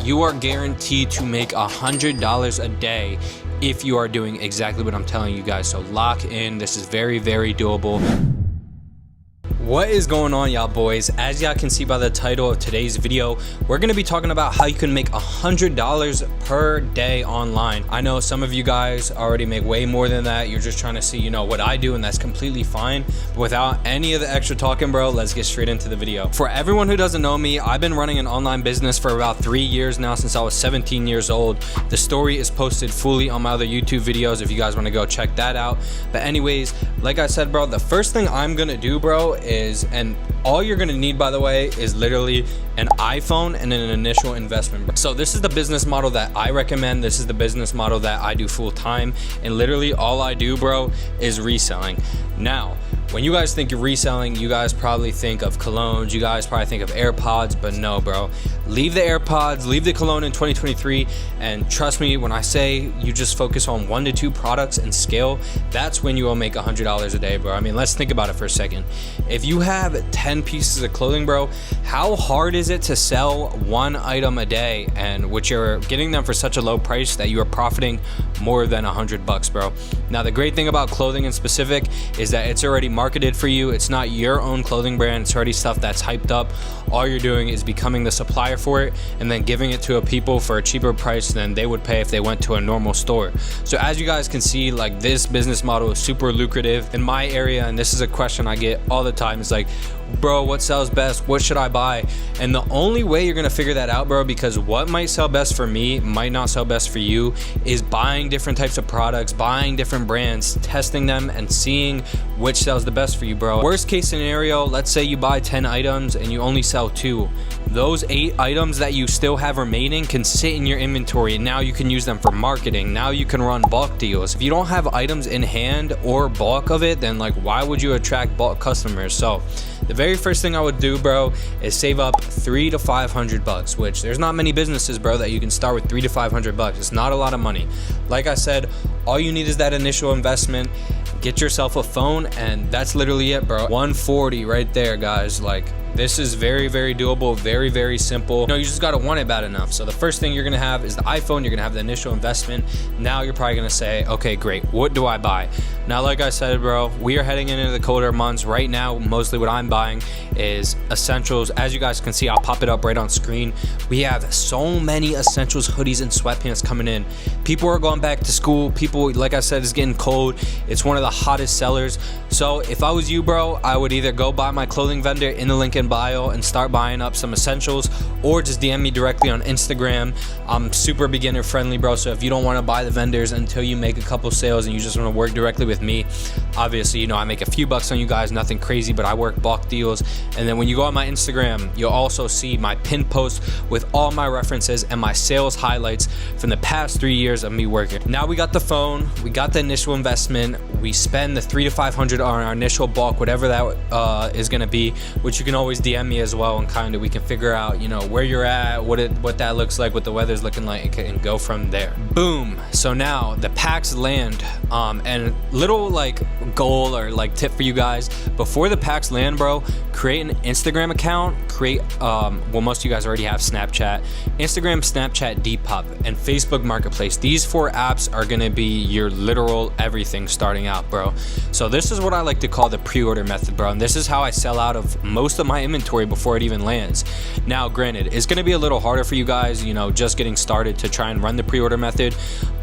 you are guaranteed to make $100 a day if you are doing exactly what I'm telling you guys. So lock in. This is very, very doable. What is going on, y'all boys? As y'all can see by the title of today's video, we're going to be talking about how you can make $100 per day online. I know some of you guys already make way more than that. You're just trying to see, what I do, and that's completely fine. But without any of the extra talking, bro, let's get straight into the video. For everyone who doesn't know me, I've been running an online business for about 3 years now, since I was 17 years old. The story is posted fully on my other YouTube videos if you guys want to go check that out. But anyways, like I said, bro, the first thing I'm going to do, bro, and all you're gonna need, by the way, is literally an iPhone and an initial investment. So this is the business model that I recommend. This is the business model that I do full time, and literally all I do, bro, is reselling. Now, when you guys think you're reselling, you guys probably think of colognes, you guys probably think of AirPods, but no, bro. Leave the AirPods, leave the cologne in 2023, and trust me when I say you just focus on 1 to 2 products and scale, that's when you will make $100 a day, bro. I mean, let's think about it for a second. If you have 10 pieces of clothing, bro, how hard is it to sell 1 item a day, and which you're getting them for such a low price that you are profiting more than $100, bro? Now, the great thing about clothing in specific is that it's already marketed for you. It's not your own clothing brand. It's already stuff that's hyped up. All you're doing is becoming the supplier for it and then giving it to a people for a cheaper price than they would pay if they went to a normal store. So as you guys can see, like, this business model is super lucrative in my area, and this is a question I get all the time. It's like, bro, what sells best? What should I buy? And the only way you're gonna figure that out, bro, because what might sell best for me might not sell best for you, is buying different types of products, buying different brands, testing them, and seeing which sells the best for you, bro. Worst case scenario, let's say you buy 10 items and you only sell 2. Those 8 items that you still have remaining can sit in your inventory, and now you can use them for marketing. Now you can run bulk deals. If you don't have items in hand or bulk of it, then like, why would you attract bulk customers? So the very first thing I would do, bro, is save up $300 to $500, which there's not many businesses, bro, that you can start with $300 to $500. It's not a lot of money. Like I said, all you need is that initial investment. Get yourself a phone, and that's literally it, bro. 140 right there, guys. Like, this is very, very doable, very, very simple. You just gotta want it bad enough. So the first thing you're gonna have is the iPhone. You're gonna have the initial investment. Now you're probably gonna say, okay, great, what do I buy? Now, like I said, bro, we are heading into the colder months. Right now, mostly what I'm buying is essentials. As you guys can see, I'll pop it up right on screen. We have so many essentials, hoodies, and sweatpants coming in. People are going back to school. People, like I said, it's getting cold. It's one of the hottest sellers. So if I was you, bro, I would either go buy my clothing vendor in the link in bio and start buying up some essentials, or just DM me directly on Instagram. I'm super beginner friendly, bro. So if you don't want to buy the vendors until you make a couple sales and you just want to work directly with me, obviously, I make a few bucks on you guys, nothing crazy, but I work bulk deals. And then when you go on my Instagram, you'll also see my pinned post with all my references and my sales highlights from the past 3 years of me working. Now we got the phone, we got the initial investment, we spend the $300 to $500 on our initial bulk, whatever that is going to be, which you can always DM me as well, and kind of we can figure out where you're at, what that looks like, what the weather's looking like, and go from there. Boom. So now the packs land, and little like goal or like tip for you guys: before the packs land, bro, create an Instagram account. Well, most of you guys already have Snapchat, Instagram, Snapchat, Depop, and Facebook Marketplace. These 4 apps are gonna be your literal everything starting out, bro. So this is what I like to call the pre-order method, bro, and this is how I sell out of most of my inventory before it even lands. Now, granted, it's gonna be a little harder for you guys, just getting started, to try and run the pre-order method,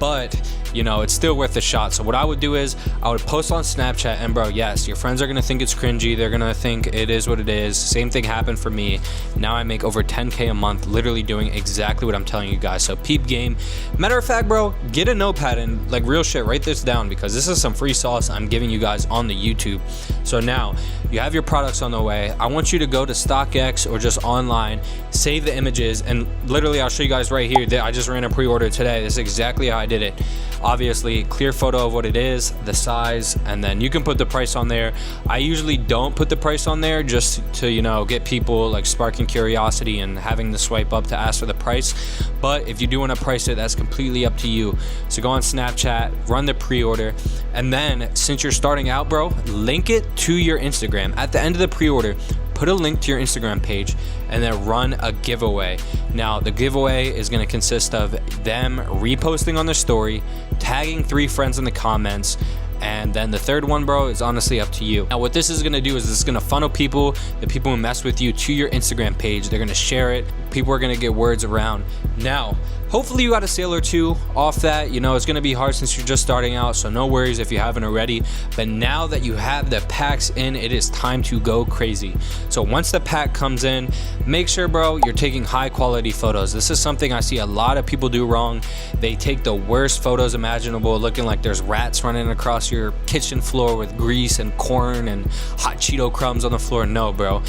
but it's still worth a shot. So what I would do is I would post on Snapchat, and bro, yes, your friends are gonna think it's cringy. They're gonna think it is what it is. Same thing happened for me. Now I make over 10K a month literally doing exactly what I'm telling you guys. So peep game. Matter of fact, bro, get a notepad and, like, real shit, write this down, because this is some free sauce I'm giving you guys on the YouTube. So now you have your products on the way. I want you to go to StockX or just online, save the images, and literally I'll show you guys right here that I just ran a pre-order today. This is exactly how I did it. Obviously, clear photo of what it is, the size, and then you can put the price on there. I usually don't put the price on there just to, get people like sparking curiosity and having the swipe up to ask for the price. But if you do want to price it, that's completely up to you. So go on Snapchat, run the pre-order, and then since you're starting out, bro, link it to your Instagram. At the end of the pre-order, put a link to your Instagram page and then run a giveaway. Now, the giveaway is going to consist of them reposting on their story, tagging 3 friends in the comments, and then the third one, bro, is honestly up to you. Now, what this is gonna do is it's gonna funnel people, the people who mess with you, to your Instagram page. They're gonna share it. People are gonna get words around. Now, hopefully you got a sale or 2 off that. You know, it's gonna be hard since you're just starting out, so no worries if you haven't already. But now that you have the packs in, it is time to go crazy. So once the pack comes in, make sure, bro, you're taking high quality photos. This is something I see a lot of people do wrong. They take the worst photos imaginable, looking like there's rats running across your kitchen floor with grease and corn and hot Cheeto crumbs on the floor. No, bro.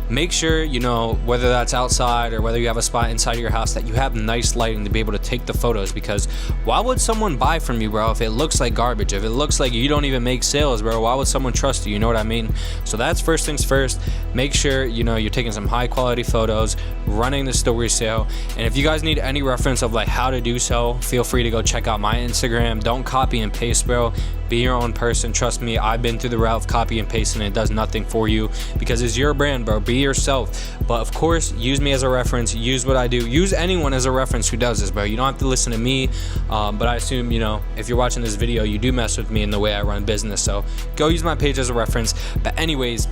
Make sure, you know, whether that's outside or whether you have a spot inside your house, that you have nice lighting to be able to take the photos. Because why would someone buy from you, bro, if it looks like garbage? If it looks like you don't even make sales, bro, why would someone trust you? You know what I mean? So that's first things first. Make sure, you know, you're taking some high quality photos, running the story sale. And if you guys need any reference of like how to do so, feel free to go check out my Instagram. Don't copy and paste, bro. Be your own person. Trust me, I've been through the route of copy and pasting. It does nothing for you because it's your brand, bro. Be yourself. But of course, use me as a reference. Use what I do. Use anyone as a reference who does this, bro. You don't have to listen to me. But I assume, you know, if you're watching this video, you do mess with me in the way I run business. So go use my page as a reference. But anyways,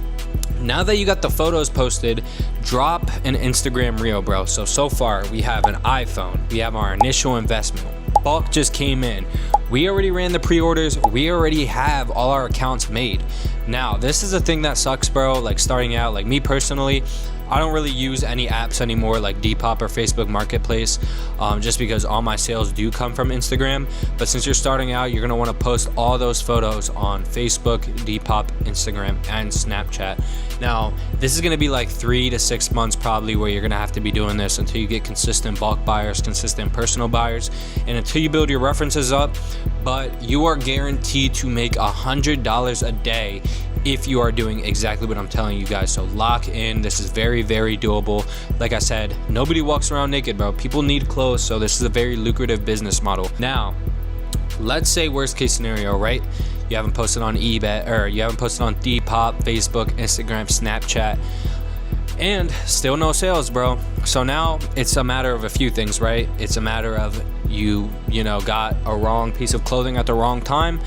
now that you got the photos posted, drop an Instagram reel, bro. So far, we have an iPhone. We have our initial investment. Bulk just came in. We already ran the pre-orders. We already have all our accounts made. Now, this is a thing that sucks, bro. Like starting out, like me personally, I don't really use any apps anymore like Depop or Facebook Marketplace, just because all my sales do come from Instagram. But since you're starting out, you're gonna wanna post all those photos on Facebook, Depop, Instagram, and Snapchat. Now, this is gonna be like 3 to 6 months probably where you're gonna have to be doing this until you get consistent bulk buyers, consistent personal buyers, and until you build your references up. But you are guaranteed to make $100 a day if you are doing exactly what I'm telling you guys. So lock in. This is very, very doable. Like I said, nobody walks around naked, bro. People need clothes, so this is a very lucrative business model. Now, let's say worst case scenario, right? You haven't posted on eBay, or you haven't posted on Depop, Facebook, Instagram, Snapchat, and still no sales, bro. So now it's a matter of a few things, right? It's a matter of you know, got a wrong piece of clothing at the wrong time.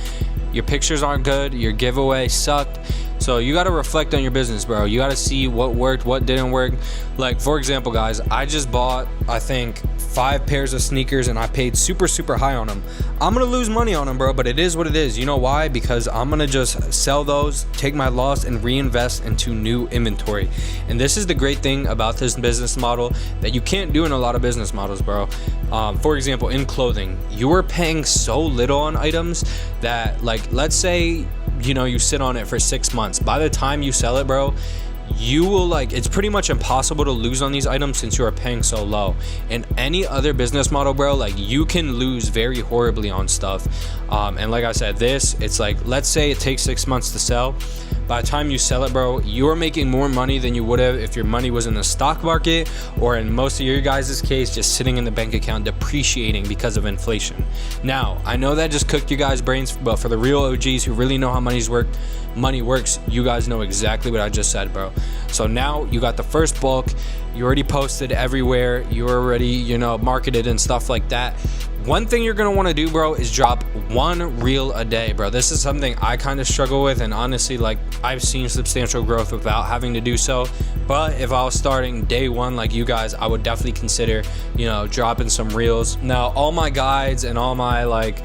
Your pictures aren't good. Your giveaway sucked. So you got to reflect on your business, bro. You got to see what worked, what didn't work. Like, for example, guys, I just bought, I think, 5 pairs of sneakers and I paid super high on them. I'm going to lose money on them, bro, but it is what it is. You know why? Because I'm going to just sell those, take my loss, and reinvest into new inventory. And this is the great thing about this business model that you can't do in a lot of business models, bro. For example, in clothing, you are paying so little on items that, like, let's say, you know, you sit on it for 6 months. By the time you sell it, bro, you will, like, it's pretty much impossible to lose on these items since you are paying so low. In any other business model, bro, like, you can lose very horribly on stuff. And like I said, it's like, let's say it takes 6 months to sell. By the time you sell it, bro, you are making more money than you would have if your money was in the stock market, or in most of your guys' case, just sitting in the bank account depreciating because of inflation. Now, I know that just cooked you guys' brains, but for the real OGs who really know how money works, you guys know exactly what I just said, bro. So now you got the first bulk, you already posted everywhere, you already, you know, marketed and stuff like that. One thing you're gonna want to do, bro, is drop 1 reel a day, bro. This is something I kind of struggle with, and honestly, like, I've seen substantial growth without having to do so. But if I was starting day 1 like you guys, I would definitely consider, you know, dropping some reels. Now, all my guides and all my, like,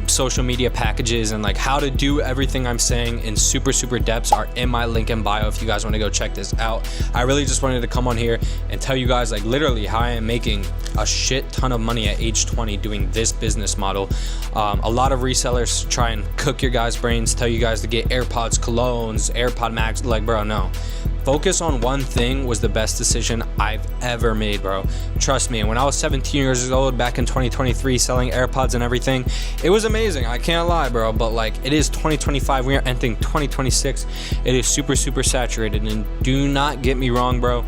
social media packages and, like, how to do everything I'm saying in super depths are in my link in bio if you guys want to go check this out. I really just wanted to come on here and tell you guys, like, literally how I am making a shit ton of money at age 20 doing this business model. A lot of resellers try and cook your guys' brains, tell you guys to get AirPods, colognes, AirPod Max. Like, bro, no. Focus on one thing was the best decision I've ever made, bro. Trust me. And when I was 17 years old back in 2023 selling AirPods and everything, it was amazing. I can't lie, bro. But, like, it is 2025. We are entering 2026. It is super saturated. And do not get me wrong, bro.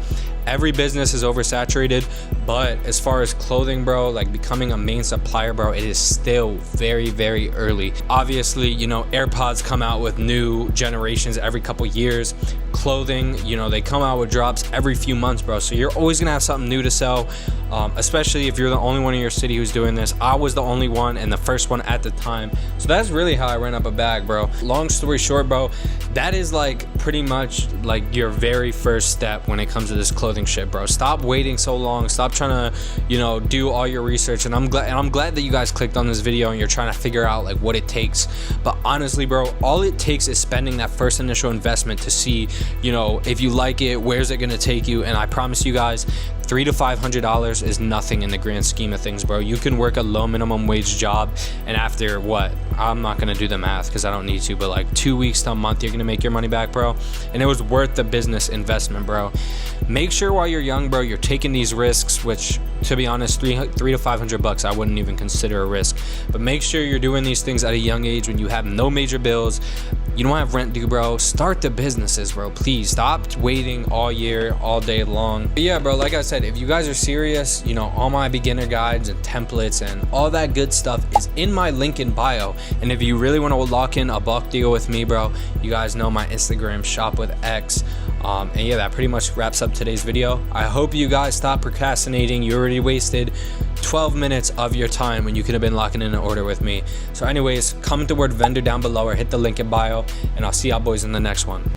Every business is oversaturated, but as far as clothing, bro, like becoming a main supplier, bro, it is still very early. Obviously, you know, AirPods come out with new generations every couple years. clothing, you know, they come out with drops every few months, bro. So you're always gonna have something new to sell, especially if you're the only one in your city who's doing this. I was the only one and the first one at the time. So that's really how I ran up a bag, bro. Long story short, bro, that is like pretty much like your very first step when it comes to this clothing shit, bro. Stop waiting so long. Stop trying to, you know, do all your research. And I'm glad that you guys clicked on this video and you're trying to figure out like what it takes. But honestly, bro, all it takes is spending that first initial investment to see, you know, if you like it, where's it gonna take you. And I promise you guys, $300 to $500 is nothing in the grand scheme of things, bro. You can work a low minimum wage job, and after what, I'm not gonna do the math because I don't need to, but like 2 weeks to a month, you're gonna make your money back, bro. And it was worth the business investment, bro. Make sure while you're young, bro, you're taking these risks, which to be honest, $300 to $500 I wouldn't even consider a risk. But make sure you're doing these things at a young age when you have no major bills, you don't have rent due, bro. Start the businesses, bro. Please stop waiting all year, all day long. But yeah, bro, like I said, if you guys are serious, you know, all my beginner guides and templates and all that good stuff is in my link in bio. And if you really want to lock in a bulk deal with me, bro, you guys know my Instagram, shop with X. And yeah, that pretty much wraps up today's video. I hope you guys stop procrastinating. You already wasted 12 minutes of your time when you could have been locking in an order with me. So anyways, comment the word vendor down below or hit the link in bio, and I'll see y'all boys in the next one.